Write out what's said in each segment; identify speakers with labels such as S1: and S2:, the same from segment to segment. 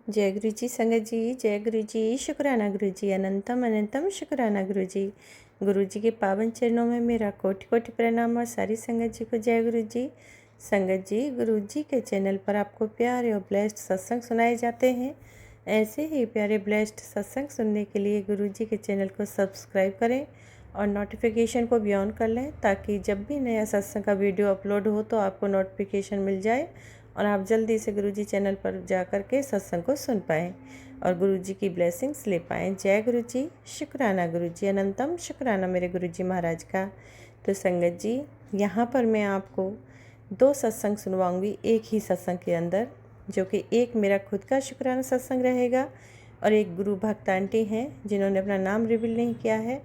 S1: जय गुरु जी संगत जी, जय गुरु जी, शुक्राना गुरु जी, अनंतम अनंतम शुक्राना गुरु जी। गुरु जी के पावन चरणों में मेरा कोटि कोटि प्रणाम और सारी संगत जी को जय गुरु जी। संगत जी, गुरु जी के चैनल पर आपको प्यारे और ब्लेस्ड सत्संग सुनाए जाते हैं। ऐसे ही प्यारे ब्लेस्ड सत्संग सुनने के लिए गुरु जी के चैनल को सब्सक्राइब करें और नोटिफिकेशन को भी ऑन कर लें, ताकि जब भी नया सत्संग का वीडियो अपलोड हो तो आपको नोटिफिकेशन मिल जाए और आप जल्दी से गुरु जी चैनल पर जा कर के सत्संग को सुन पाएँ और गुरु जी की ब्लेसिंग्स ले पाएँ। जय गुरु जी, शुक्राना गुरु जी, अनंतम शुक्राना मेरे गुरु जी महाराज का। तो संगत जी, यहाँ पर मैं आपको 2 सत्संग सुनवाऊँगी एक ही सत्संग के अंदर, जो कि एक मेरा खुद का शुक्राना सत्संग रहेगा और एक गुरु भक्त आंटी हैं जिन्होंने अपना नाम रिवील नहीं किया है,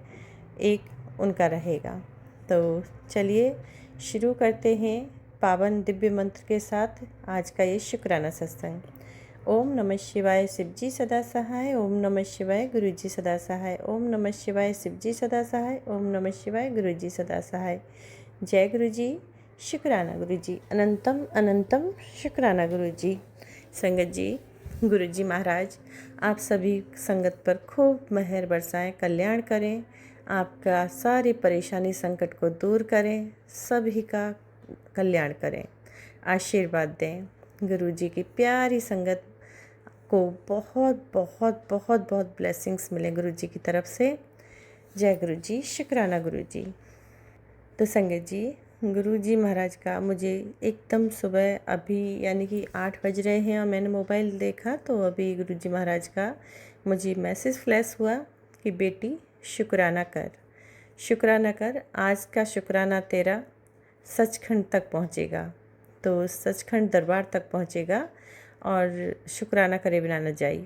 S1: एक उनका रहेगा। तो चलिए शुरू करते हैं पावन दिव्य मंत्र के साथ आज का ये शुक्राना सत्संग। ओम नमः शिवाय, शिव जी सदा सहाय। ओम नमः शिवाय, गुरु जी सदा सहाय। ओम नमः शिवाय, शिव जी सदा सहाय। ओम नमः शिवाय, गुरु जी सदा सहाय। जय गुरु जी, शुक्राना गुरु जी, अनंतम अनंतम शुक्राना गुरु जी। संगत जी, गुरु जी महाराज आप सभी संगत पर खूब मेहर बरसाएं, कल्याण करें, आपका सारी परेशानी संकट को दूर करें, सभी का कल्याण करें, आशीर्वाद दें। गुरु जी की प्यारी संगत को बहुत बहुत बहुत बहुत ब्लेसिंग्स मिले गुरु जी की तरफ से। जय गुरु जी, शुक्राना गुरु जी। तो संगत जी, गुरु जी महाराज का मुझे एकदम सुबह अभी यानी कि 8 बज रहे हैं और मैंने मोबाइल देखा तो अभी गुरु जी महाराज का मुझे मैसेज फ्लैश हुआ कि बेटी शुक्राना कर, शुक्राना कर, आज का शुक्राना तेरा सचखंड तक पहुँचेगा। तो सचखंड दरबार तक पहुँचेगा और शुक्राना करे बिना न जाई।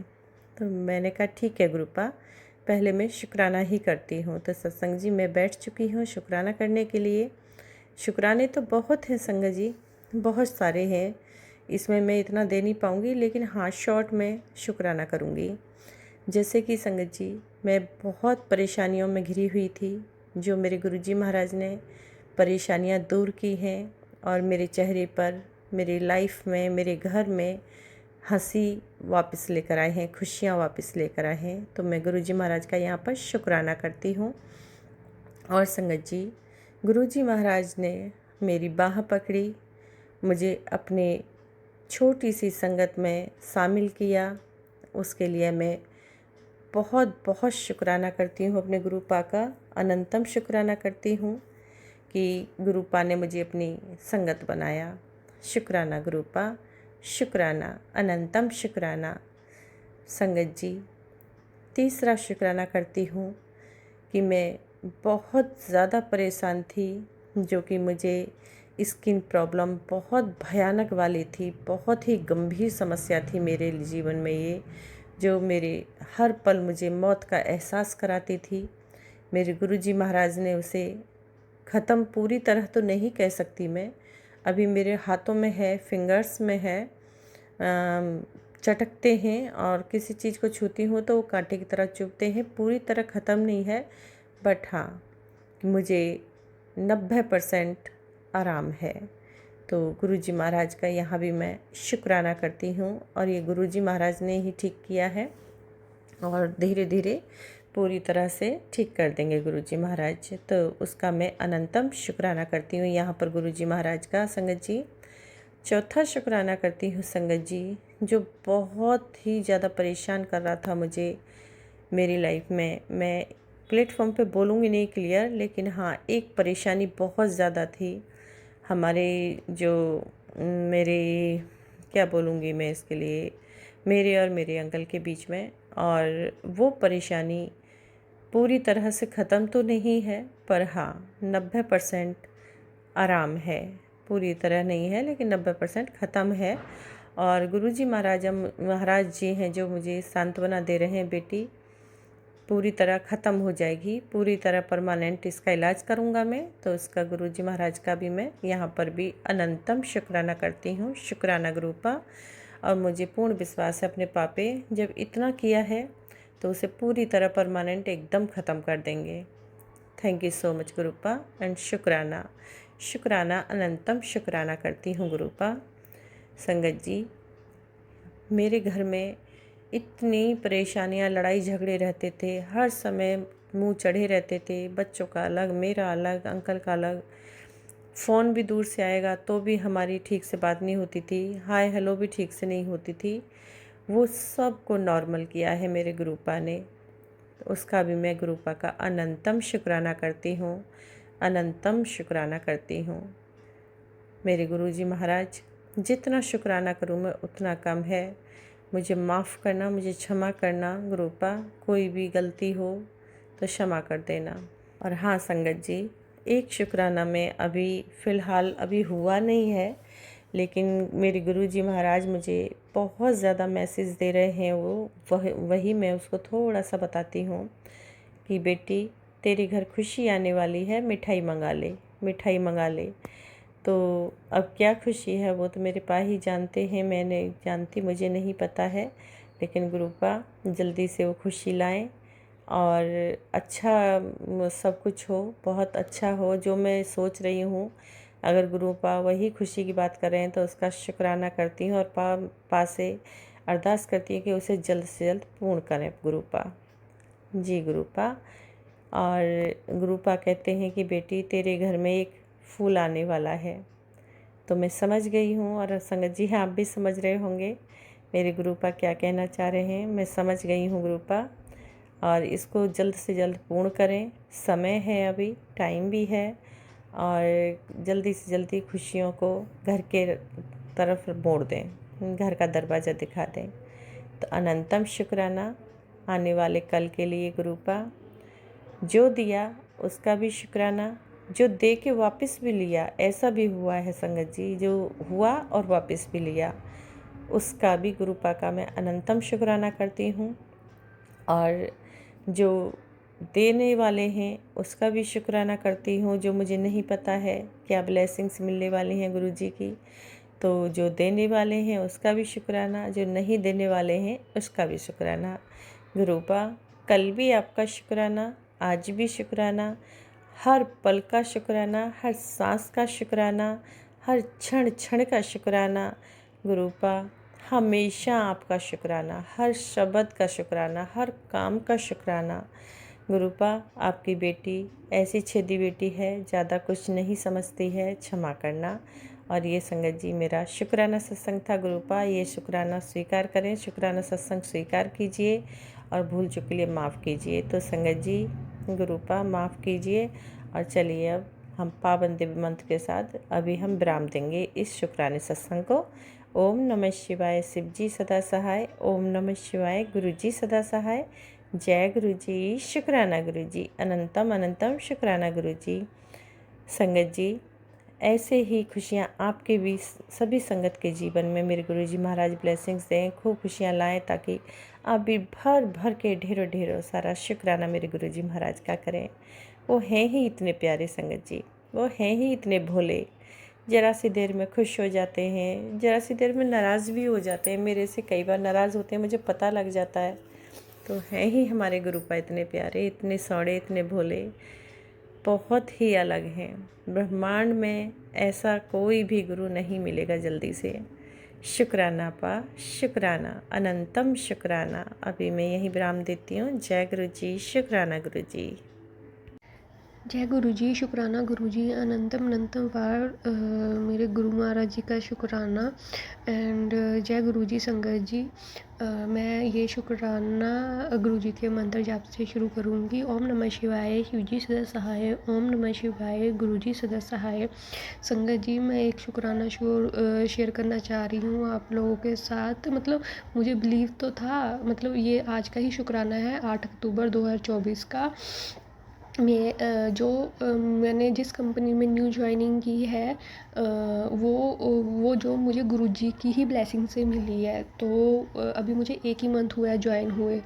S1: तो मैंने कहा ठीक है गुरुपा, पहले मैं शुक्राना ही करती हूँ। तो सत्संग जी मैं बैठ चुकी हूँ शुक्राना करने के लिए। शुक्राने तो बहुत हैं संगत जी, बहुत सारे हैं, इसमें मैं इतना दे नहीं पाऊँगी, लेकिन हाँ शॉर्ट में शुक्राना करूँगी। जैसे कि संगत जी, मैं बहुत परेशानियों में घिरी हुई थी, जो मेरे गुरुजी महाराज ने परेशानियां दूर की हैं और मेरे चेहरे पर, मेरी लाइफ में, मेरे घर में हंसी वापस लेकर आए हैं, खुशियां वापस लेकर आए हैं। तो मैं गुरुजी महाराज का यहाँ पर शुक्राना करती हूँ। और संगत जी, गुरुजी महाराज ने मेरी बाह पकड़ी, मुझे अपने छोटी सी संगत में शामिल किया, उसके लिए मैं बहुत बहुत शुक्राना करती हूँ अपने गुरुपा का, अनंतम शुक्राना करती हूँ कि गुरुपा ने मुझे अपनी संगत बनाया। शुक्राना गुरुपा, शुक्राना, अनंतम शुक्राना। संगत जी, तीसरा शुक्राना करती हूँ कि मैं बहुत ज़्यादा परेशान थी, जो कि मुझे स्किन प्रॉब्लम बहुत भयानक वाली थी, बहुत ही गंभीर समस्या थी मेरे जीवन में ये, जो मेरे हर पल मुझे मौत का एहसास कराती थी। मेरे गुरुजी महाराज ने उसे ख़त्म पूरी तरह तो नहीं कह सकती मैं, अभी मेरे हाथों में है, फिंगर्स में है, चटकते हैं और किसी चीज़ को छूती हूँ तो वो कांटे की तरह चुभते हैं, पूरी तरह ख़त्म नहीं है, बट हाँ मुझे 90% आराम है। तो गुरुजी महाराज का यहाँ भी मैं शुक्राना करती हूँ और ये गुरुजी महाराज ने ही ठीक किया है और धीरे धीरे पूरी तरह से ठीक कर देंगे गुरुजी महाराज। तो उसका मैं अनंतम शुक्राना करती हूँ यहाँ पर गुरुजी महाराज का। संगत जी, चौथा शुक्राना करती हूँ संगत जी, जो बहुत ही ज़्यादा परेशान कर रहा था मुझे मेरी लाइफ में। मैं प्लेटफॉर्म पे बोलूँगी नहीं क्लियर, लेकिन हाँ एक परेशानी बहुत ज़्यादा थी हमारे, जो मेरे क्या बोलूँगी मैं इसके लिए, मेरे और मेरे अंकल के बीच में। और वो परेशानी पूरी तरह से ख़त्म तो नहीं है, पर हाँ 90% आराम है, पूरी तरह नहीं है लेकिन 90% ख़त्म है। और गुरुजी महाराज जी हैं जो मुझे सांत्वना दे रहे हैं, बेटी पूरी तरह ख़त्म हो जाएगी, पूरी तरह परमानेंट इसका इलाज करूँगा मैं। तो उसका गुरुजी महाराज का भी मैं यहाँ पर भी अनंतम शुक्राना करती हूँ। शुक्राना गुरुपा। और मुझे पूर्ण विश्वास है अपने पापे, जब इतना किया है तो उसे पूरी तरह परमानेंट एकदम ख़त्म कर देंगे। Thank you so much गुरुपा and शुक्राना, शुक्राना, अनंतम शुक्राना करती हूँ गुरुपा। संगत जी, मेरे घर में इतनी परेशानियां, लड़ाई झगड़े रहते थे, हर समय मुंह चढ़े रहते थे, बच्चों का अलग, मेरा अलग, अंकल का अलग। फ़ोन भी दूर से आएगा तो भी हमारी ठीक से बात नहीं होती थी, हाय हेलो भी ठीक से नहीं होती थी। वो सब को नॉर्मल किया है मेरे गुरुपा ने। तो उसका भी मैं गुरुपा का अनंतम शुक्राना करती हूँ, अनंतम शुक्राना करती हूँ। मेरे गुरुजी महाराज, जितना शुक्राना करूँ मैं उतना कम है। मुझे माफ़ करना, मुझे क्षमा करना गुरुपा, कोई भी गलती हो तो क्षमा कर देना। और हाँ संगत जी, एक शुक्राना में अभी फ़िलहाल अभी हुआ नहीं है, लेकिन मेरे गुरुजी महाराज मुझे बहुत ज़्यादा मैसेज दे रहे हैं। वही मैं उसको थोड़ा सा बताती हूँ कि बेटी तेरे घर खुशी आने वाली है, मिठाई मंगा ले, मिठाई मंगा ले। तो अब क्या खुशी है वो तो मेरे पा ही जानते हैं, मैं नहीं जानती, मुझे नहीं पता है। लेकिन गुरुपा जल्दी से वो खुशी लाएं और अच्छा सब कुछ हो, बहुत अच्छा हो जो मैं सोच रही हूँ। अगर गुरुपा वही खुशी की बात कर रहे हैं तो उसका शुक्राना करती हूँ और पा से अरदास करती है कि उसे जल्द से जल्द पूर्ण करें गुरुपा। जी गुरुपा। और गुरुपा कहते हैं कि बेटी तेरे घर में एक फूल आने वाला है। तो मैं समझ गई हूँ और संगत जी आप भी समझ रहे होंगे मेरे गुरुपा क्या कहना चाह रहे हैं। मैं समझ गई हूँ गुरुपा, और इसको जल्द से जल्द पूर्ण करें। समय है, अभी टाइम भी है, और जल्दी से जल्दी खुशियों को घर के तरफ मोड़ दें, घर का दरवाज़ा दिखा दें। तो अनंतम शुक्राना आने वाले कल के लिए गुरुपा। जो दिया उसका भी शुक्राना, जो दे के वापस भी लिया, ऐसा भी हुआ है संगत जी, जो हुआ और वापस भी लिया, उसका भी गुरुपा का मैं अनंतम शुक्राना करती हूँ। और जो देने वाले हैं उसका भी शुक्राना करती हूँ, जो मुझे नहीं पता है क्या ब्लेसिंग्स मिलने वाली हैं गुरुजी की। तो जो देने वाले हैं उसका भी शुक्राना, जो नहीं देने वाले हैं उसका भी शुक्राना। गुरुपा कल भी आपका शुक्राना, आज भी शुक्राना, हर पल का शुक्राना, हर सांस का शुक्राना, हर क्षण क्षण का शुक्राना। गुरुपा हमेशा आपका शुक्राना, हर शब्द का शुक्राना, हर काम का शुक्राना। गुरुपा आपकी बेटी ऐसी छेदी बेटी है, ज़्यादा कुछ नहीं समझती है, क्षमा करना। और ये संगत जी मेरा शुक्राना सत्संग था गुरुपा, ये शुक्राना स्वीकार करें, शुक्राना सत्संग स्वीकार कीजिए और भूल चूक के लिए माफ़ कीजिए। तो संगत जी गुरुपा माफ़ कीजिए। और चलिए अब हम पावन दिव्य मंत्र के साथ अभी हम विराम देंगे इस शुक्राने सत्संग को। ओम नमः शिवाय, शिव जी सदा सहाय। ओम नमः शिवाय, गुरु जी सदा सहाय। जय गुरु जी, शुक्राना गुरु जी, अनंतम अनंतम शुक्राना गुरु जी। संगत जी ऐसे ही खुशियाँ आपके भी सभी संगत के जीवन में मेरे गुरुजी महाराज ब्लेसिंग्स दें, खूब खुशियाँ लाएं, ताकि आप भी भर भर के ढेरों ढेरों सारा शुक्राना मेरे गुरुजी महाराज का करें। वो हैं ही इतने प्यारे संगत जी, वो हैं ही इतने भोले, ज़रा सी देर में खुश हो जाते हैं, ज़रा सी देर में नाराज़ भी हो जाते हैं, मेरे से कई बार नाराज़ होते हैं, मुझे पता लग जाता है। तो हैं ही हमारे गुरुपा इतने प्यारे, इतने सौड़े, इतने भोले, बहुत ही अलग हैं। ब्रह्मांड में ऐसा कोई भी गुरु नहीं मिलेगा जल्दी से। शुक्राना पा, शुक्राना, अनंतम शुक्राना। अभी मैं यही विराम देती हूँ। जय गुरु जी, शुक्राना गुरु जी।
S2: जय गुरु जी, शुक्राना गुरु जी, अनंतम अनंतम बार मेरे गुरु महाराज जी का शुक्राना। एंड जय गुरु जी संगत जी। मैं ये शुक्राना गुरु जी के मंत्र जाप से शुरू करूँगी। ओम नमः शिवाय, शिव जी सदा सहाय। ओम नमः शिवाय, गुरु जी सदा सहाय। संगत जी मैं एक शुक्राना शेयर करना चाह रही हूँ आप लोगों के साथ। मतलब मुझे बिलीव तो था, मतलब ये आज का ही शुक्राना है, 8 अक्टूबर 2024 का। मैंने जिस कंपनी में न्यू ज्वाइनिंग की है, वो जो मुझे गुरुजी की ही ब्लेसिंग से मिली है। तो अभी मुझे 1 ही मंथ हुआ है ज्वाइन हुए,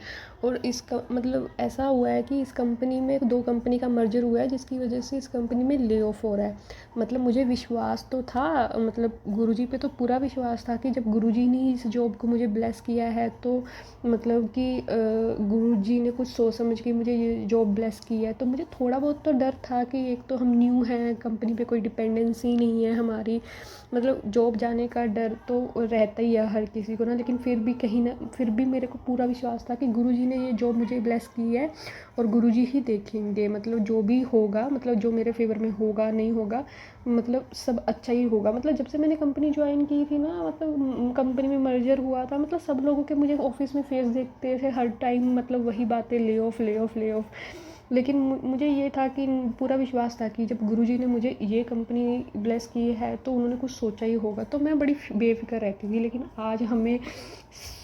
S2: और इसका मतलब ऐसा हुआ है कि इस कंपनी में 2 कंपनी का मर्जर हुआ है, जिसकी वजह से इस कंपनी में ले ऑफ हो रहा है। मतलब मुझे विश्वास तो था, मतलब गुरुजी पे तो पूरा विश्वास था कि जब गुरुजी ने इस जॉब को मुझे ब्लेस किया है, तो मतलब कि गुरुजी ने कुछ सोच समझ के मुझे ये जॉब ब्लेस की है, तो मुझे मुझे थोड़ा बहुत तो डर था कि एक तो हम न्यू हैं, कंपनी पे कोई डिपेंडेंसी नहीं है हमारी, मतलब जॉब जाने का डर तो रहता ही है हर किसी को ना, लेकिन फिर भी कहीं ना फिर भी मेरे को पूरा विश्वास था कि गुरुजी ने ये जॉब मुझे ब्लेस की है और गुरुजी ही देखेंगे, मतलब जो भी होगा, मतलब जो मेरे फेवर में होगा नहीं होगा, मतलब सब अच्छा ही होगा। मतलब जब से मैंने कंपनी ज्वाइन की थी ना, मतलब कंपनी में मर्जर हुआ था, मतलब सब लोगों के मुझे ऑफिस में फेस देखते थे हर टाइम, मतलब वही बातें, lay off lay off lay off. लेकिन मुझे ये था कि पूरा विश्वास था कि जब गुरुजी ने मुझे ये कंपनी ब्लेस की है तो उन्होंने कुछ सोचा ही होगा, तो मैं बड़ी बेफिक्र रहती थी। लेकिन आज हमें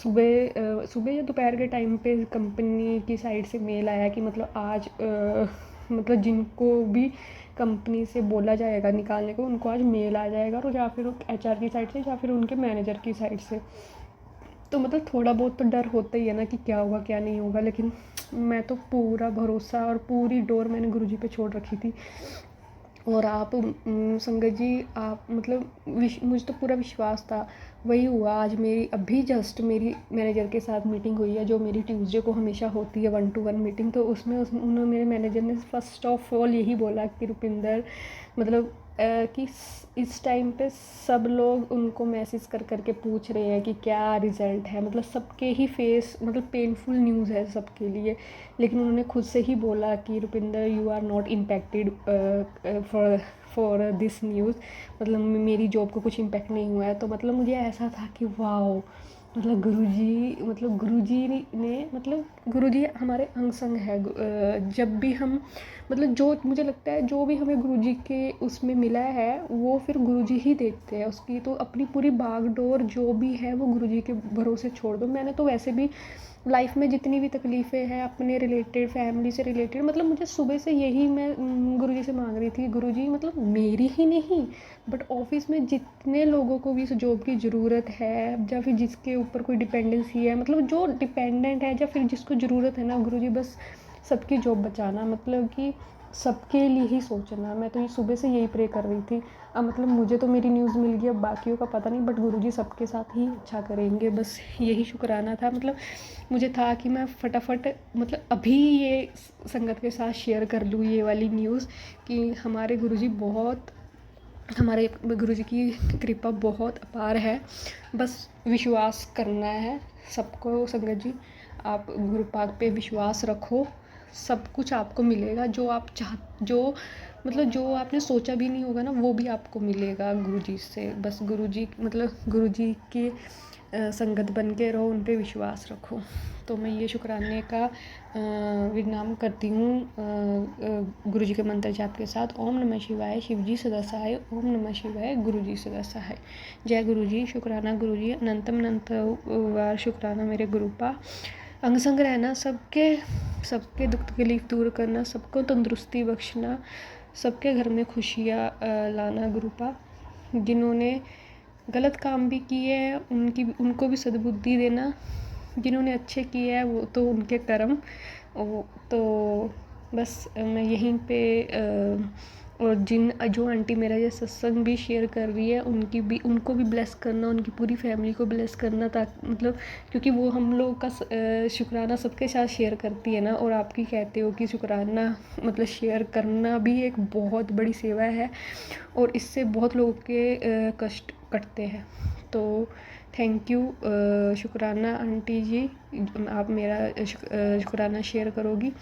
S2: सुबह या दोपहर के टाइम पे कंपनी की साइड से मेल आया कि मतलब आज मतलब जिनको भी कंपनी से बोला जाएगा निकालने को, उनको आज मेल आ जाएगा, और या फिर एचआर की साइड से या फिर उनके मैनेजर की साइड से। तो मतलब थोड़ा बहुत तो डर होता ही है ना कि क्या होगा क्या नहीं होगा, लेकिन मैं तो पूरा भरोसा और पूरी डोर मैंने गुरुजी पे छोड़ रखी थी। और आप संगत जी, आप मतलब मुझे तो पूरा विश्वास था, वही हुआ। आज मेरी अभी जस्ट मेरी मैनेजर के साथ मीटिंग हुई है, जो मेरी ट्यूसडे को हमेशा होती है 1-to-1 मीटिंग। तो उसमें उन्होंने, मेरे मैनेजर ने फर्स्ट ऑफ ऑल यही बोला कि रुपिंदर, मतलब कि इस टाइम पे सब लोग उनको मैसेज कर करके पूछ रहे हैं कि क्या रिज़ल्ट है, मतलब सबके ही फेस, मतलब पेनफुल न्यूज़ है सबके लिए। लेकिन उन्होंने खुद से ही बोला कि Rupinder, you are not impacted for this news, मतलब मेरी जॉब को कुछ इम्पैक्ट नहीं हुआ है। तो मतलब मुझे ऐसा था कि वाओ, मतलब गुरुजी ने, मतलब गुरुजी हमारे अंग संग है। जब भी हम, मतलब जो मुझे लगता है जो भी हमें गुरुजी के उसमें मिला है वो फिर गुरुजी ही देखते हैं उसकी, तो अपनी पूरी भागदौड़ जो भी है वो गुरुजी के भरोसे छोड़ दो। मैंने तो वैसे भी लाइफ में जितनी भी तकलीफ़ें हैं अपने रिलेटेड, फैमिली से रिलेटेड, मतलब मुझे सुबह से यही मैं गुरुजी से मांग रही थी, गुरुजी मतलब मेरी ही नहीं बट ऑफिस में जितने लोगों को भी इस जॉब की ज़रूरत है, या फिर जिसके ऊपर कोई डिपेंडेंसी है, मतलब जो डिपेंडेंट है या फिर जिसको ज़रूरत है ना, गुरुजी बस सबकी जॉब बचाना, मतलब कि सबके लिए ही सोचना। मैं तो ये सुबह से यही प्रे कर रही थी। अब मतलब मुझे तो मेरी न्यूज़ मिल गई, अब बाकियों का पता नहीं, बट गुरुजी सबके साथ ही अच्छा करेंगे, बस यही शुक्राना था। मतलब मुझे था कि मैं फटाफट, मतलब अभी ये संगत के साथ शेयर कर लूँ ये वाली न्यूज़ कि हमारे गुरुजी बहुत, हमारे गुरुजी की कृपा बहुत अपार है। बस विश्वास करना है सबको। संगत जी, आप गुरु पाक पे विश्वास रखो, सब कुछ आपको मिलेगा। जो आप जो मतलब जो आपने सोचा भी नहीं होगा ना, वो भी आपको मिलेगा गुरुजी से। बस गुरुजी, मतलब गुरुजी के संगत बन के रहो, उन पे विश्वास रखो। तो मैं ये शुक्राने का विज्ञापन करती हूँ गुरुजी के मंत्र जाप के साथ। ओम नमः शिवाय, शिवजी सदा सहाय। ओम नमः शिवाय, गुरुजी सदा सहाय। जय गुरुजी। शुक्राना गुरुजी, अनंतम अनंत बार शुक्राना मेरे गुरुपा। अंग संग रहना, सबके दुख तकलीफ दूर करना, सबको तंदुरुस्ती बख्शना, सबके घर में खुशियाँ लाना गुरुपा। जिन्होंने गलत काम भी किए हैं उनको भी सद्बुद्धि देना, जिन्होंने अच्छे किए हैं वो तो उनके कर्म। तो बस मैं यहीं पे और जो आंटी मेरा ये सत्संग भी शेयर कर रही है उनको भी ब्लेस करना, उनकी पूरी फैमिली को ब्लेस करना, ताकि मतलब क्योंकि वो हम लोग का शुक्राना सबके साथ शेयर करती है ना, और आपकी कहते हो कि शुक्राना मतलब शेयर करना भी एक बहुत बड़ी सेवा है, और इससे बहुत लोगों के कष्ट कटते हैं। तो थैंक यू शुक्राना आंटी जी, आप मेरा शुक्राना शेयर करोगी।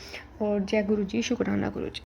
S2: और जय गुरु जी। शुक्राना गुरु जी।